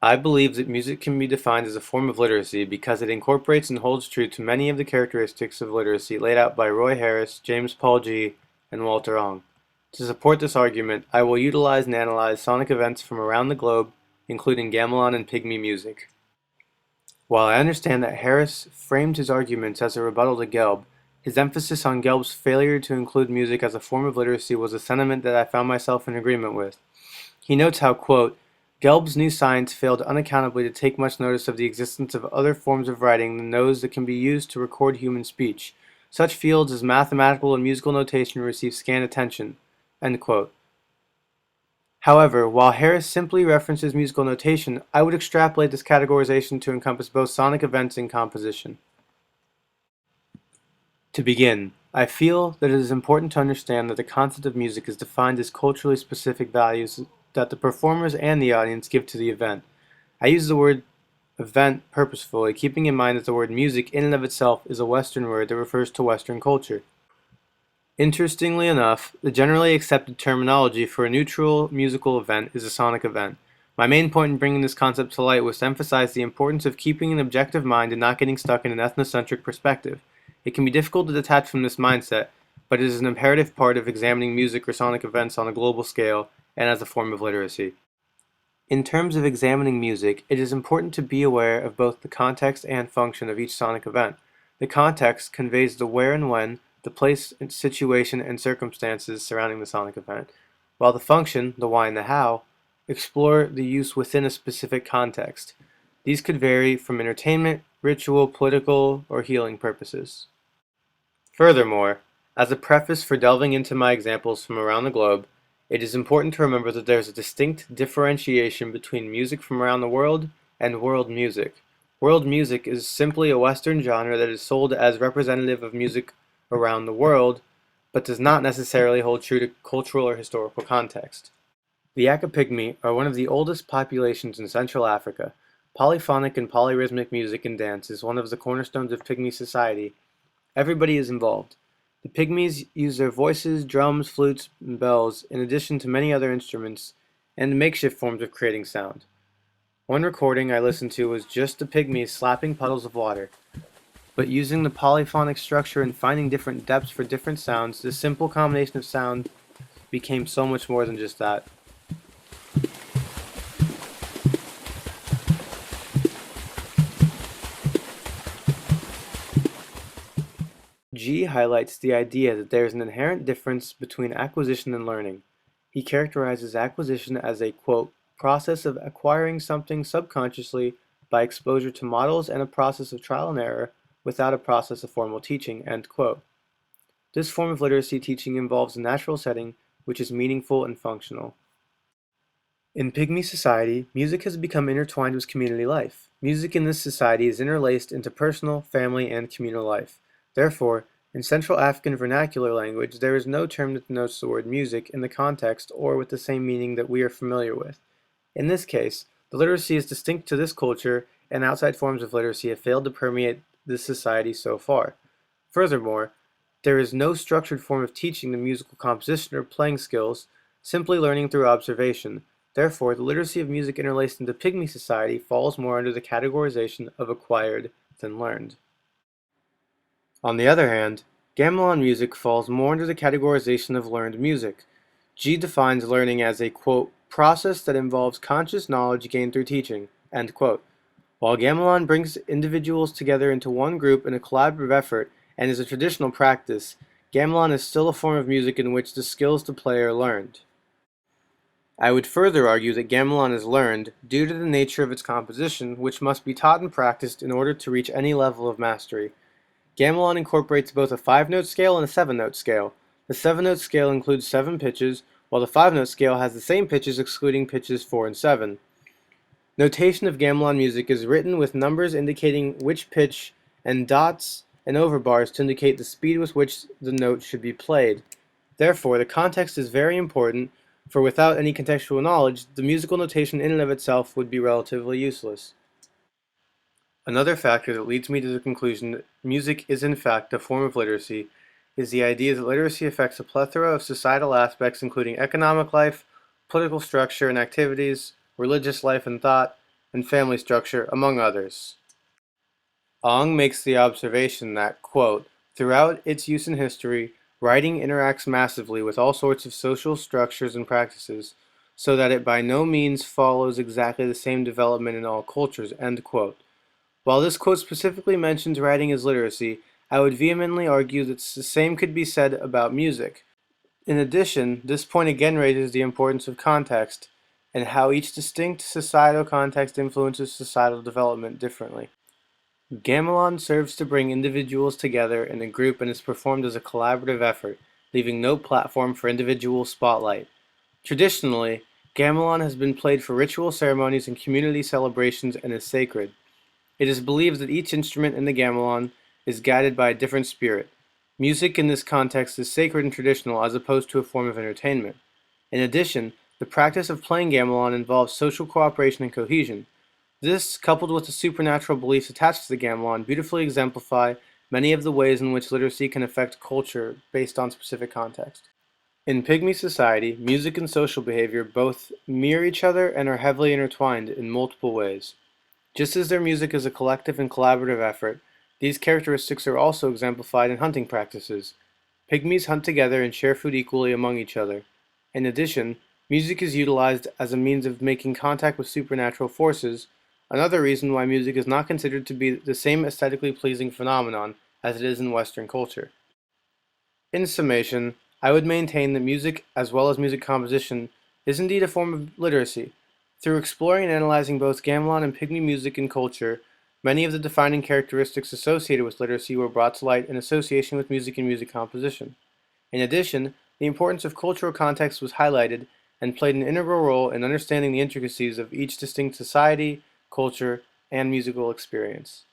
I believe that music can be defined as a form of literacy because it incorporates and holds true to many of the characteristics of literacy laid out by Roy Harris, James Paul Gee, and Walter Ong. To support this argument, I will utilize and analyze sonic events from around the globe, including gamelan and pygmy music. While I understand that Harris framed his arguments as a rebuttal to Gelb, his emphasis on Gelb's failure to include music as a form of literacy was a sentiment that I found myself in agreement with. He notes how, quote, Gelb's new science failed unaccountably to take much notice of the existence of other forms of writing than those that can be used to record human speech. Such fields as mathematical and musical notation receive scant attention. End quote. However, while Harris simply references musical notation, I would extrapolate this categorization to encompass both sonic events and composition. To begin, I feel that it is important to understand that the concept of music is defined as culturally specific values that the performers and the audience give to the event. I use the word event purposefully, keeping in mind that the word music in and of itself is a Western word that refers to Western culture. Interestingly enough, the generally accepted terminology for a neutral musical event is a sonic event. My main point in bringing this concept to light was to emphasize the importance of keeping an objective mind and not getting stuck in an ethnocentric perspective. It can be difficult to detach from this mindset, but it is an imperative part of examining music or sonic events on a global scale and as a form of literacy. In terms of examining music, it is important to be aware of both the context and function of each sonic event. The context conveys the where and when, the place, situation, and circumstances surrounding the sonic event, while the function, the why and the how, explore the use within a specific context. These could vary from entertainment, ritual, political, or healing purposes. Furthermore, as a preface for delving into my examples from around the globe, it is important to remember that there is a distinct differentiation between music from around the world and world music. World music is simply a Western genre that is sold as representative of music around the world, but does not necessarily hold true to cultural or historical context. The Akapigmi are one of the oldest populations in Central Africa. Polyphonic and polyrhythmic music and dance is one of the cornerstones of Pygmy society. Everybody is involved. The Pygmies use their voices, drums, flutes, and bells, in addition to many other instruments, and makeshift forms of creating sound. One recording I listened to was just the Pygmies slapping puddles of water. But using the polyphonic structure and finding different depths for different sounds, this simple combination of sound became so much more than just that. Gee highlights the idea that there is an inherent difference between acquisition and learning. He characterizes acquisition as a, quote, process of acquiring something subconsciously by exposure to models and a process of trial and error without a process of formal teaching, end quote. This form of literacy teaching involves a natural setting which is meaningful and functional. In Pygmy society, music has become intertwined with community life. Music in this society is interlaced into personal, family, and communal life. Therefore, in Central African vernacular language, there is no term that denotes the word music in the context or with the same meaning that we are familiar with. In this case, the literacy is distinct to this culture, and outside forms of literacy have failed to permeate this society so far. Furthermore, there is no structured form of teaching the musical composition or playing skills, simply learning through observation. Therefore, the literacy of music interlaced into Pygmy society falls more under the categorization of acquired than learned. On the other hand, gamelan music falls more under the categorization of learned music. Gee defines learning as a, quote, process that involves conscious knowledge gained through teaching, end quote. While gamelan brings individuals together into one group in a collaborative effort and is a traditional practice, gamelan is still a form of music in which the skills to play are learned. I would further argue that gamelan is learned due to the nature of its composition, which must be taught and practiced in order to reach any level of mastery. Gamelan incorporates both a 5-note scale and a 7-note scale. The 7-note scale includes 7 pitches, while the 5-note scale has the same pitches excluding pitches 4 and 7. Notation of gamelan music is written with numbers indicating which pitch and dots and overbars to indicate the speed with which the note should be played. Therefore, the context is very important, for without any contextual knowledge, the musical notation in and of itself would be relatively useless. Another factor that leads me to the conclusion that music is in fact a form of literacy is the idea that literacy affects a plethora of societal aspects including economic life, political structure and activities, religious life and thought, and family structure, among others. Ong makes the observation that, quote, throughout its use in history, writing interacts massively with all sorts of social structures and practices, so that it by no means follows exactly the same development in all cultures, end quote. While this quote specifically mentions writing as literacy, I would vehemently argue that the same could be said about music. In addition, this point again raises the importance of context and how each distinct societal context influences societal development differently. Gamelan serves to bring individuals together in a group and is performed as a collaborative effort, leaving no platform for individual spotlight. Traditionally, gamelan has been played for ritual ceremonies and community celebrations and is sacred. It is believed that each instrument in the gamelan is guided by a different spirit. Music in this context is sacred and traditional as opposed to a form of entertainment. In addition, the practice of playing gamelan involves social cooperation and cohesion. This, coupled with the supernatural beliefs attached to the gamelan, beautifully exemplify many of the ways in which literacy can affect culture based on specific context. In Pygmy society, music and social behavior both mirror each other and are heavily intertwined in multiple ways. Just as their music is a collective and collaborative effort, these characteristics are also exemplified in hunting practices. Pygmies hunt together and share food equally among each other. In addition, music is utilized as a means of making contact with supernatural forces, another reason why music is not considered to be the same aesthetically pleasing phenomenon as it is in Western culture. In summation, I would maintain that music, as well as music composition, is indeed a form of literacy. Through exploring and analyzing both gamelan and pygmy music and culture, many of the defining characteristics associated with literacy were brought to light in association with music and music composition. In addition, the importance of cultural context was highlighted and played an integral role in understanding the intricacies of each distinct society, culture, and musical experience.